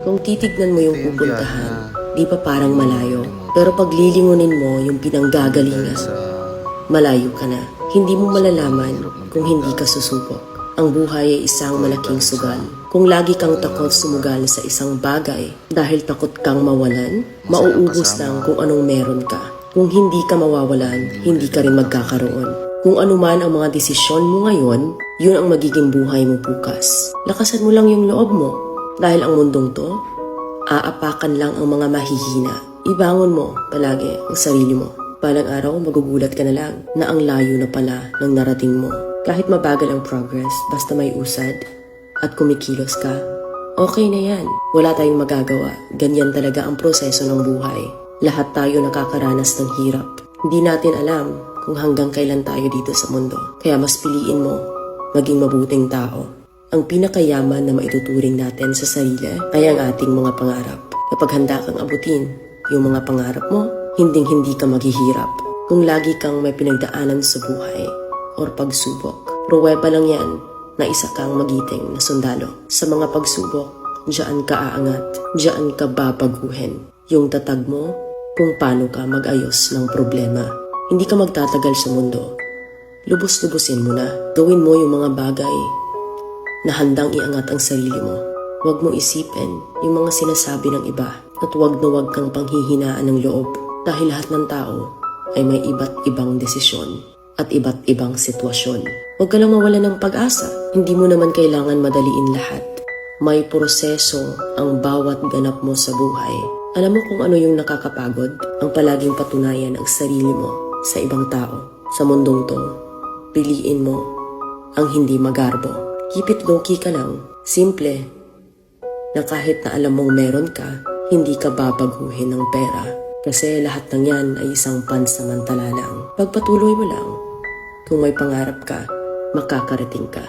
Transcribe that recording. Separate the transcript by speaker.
Speaker 1: Kung titignan mo yung
Speaker 2: Ito yung
Speaker 1: pupuntahan,
Speaker 2: biyahe
Speaker 1: di pa parang malayo.
Speaker 2: na
Speaker 1: Pero pag lilingunin mo yung pinanggagalingan,
Speaker 2: sa
Speaker 1: malayo ka na. Hindi mo malalaman
Speaker 2: hirap ng
Speaker 1: kung hindi ka susubok. Ang buhay ay isang malaking sugal. Kung lagi kang takot sumugal sa isang bagay dahil takot kang mawalan, mauubos lang kung anong meron ka. Kung hindi ka mawawalan, hindi ka rin magkakaroon. Kung ano man ang mga desisyon mo ngayon, yun ang magiging buhay mo bukas. Lakasan mo lang yung loob mo. Dahil ang mundong to, aapakan lang ang mga mahihina. Ibangon mo palagi ang sarili mo. Balang araw, magugulat ka na lang na ang layo na pala ng narating mo. Kahit mabagal ang progress, basta may usad at kumikilos ka, okay na yan. Wala tayong magagawa. Ganyan talaga ang proseso ng buhay. Lahat tayo nakakaranas ng hirap. Hindi natin alam kung hanggang kailan tayo dito sa mundo. Kaya mas piliin mo maging mabuting tao. Ang pinakayaman na maituturing natin sa sarili ay ang ating mga pangarap. Kapag handa kang abutin yung mga pangarap mo, hinding-hindi ka maghihirap. Kung lagi kang may pinagdaanan sa buhay or pagsubok, pruweba lang yan na isa kang magiting na sundalo. Sa mga pagsubok, diyan ka aangat, diyan ka babaguhin. Yung tatag mo kung paano ka mag-ayos ng problema. Hindi ka magtatagal sa mundo. Lubos-lubusin mo na. Gawin mo yung mga bagay na handang iangat ang sarili mo. Huwag mo isipin yung mga sinasabi ng iba at huwag na huwag kang panghihinaan ng loob dahil lahat ng tao ay may iba't ibang desisyon at iba't ibang sitwasyon. Huwag ka lang mawala ng pag-asa. Hindi mo naman kailangan madaliin lahat. May proseso ang bawat ganap mo sa buhay. Alam mo kung ano yung nakakapagod? Ang palaging patunayan ang sarili mo sa ibang tao. Sa mundong to, piliin mo ang hindi magarbo. Keep it low-key ka lang. Simple. Na kahit na alam mong meron ka, hindi ka babaguhin ng pera. Kasi lahat ng yan ay isang pansamantala lang. Pagpatuloy mo lang. Kung may pangarap ka, makakarating ka.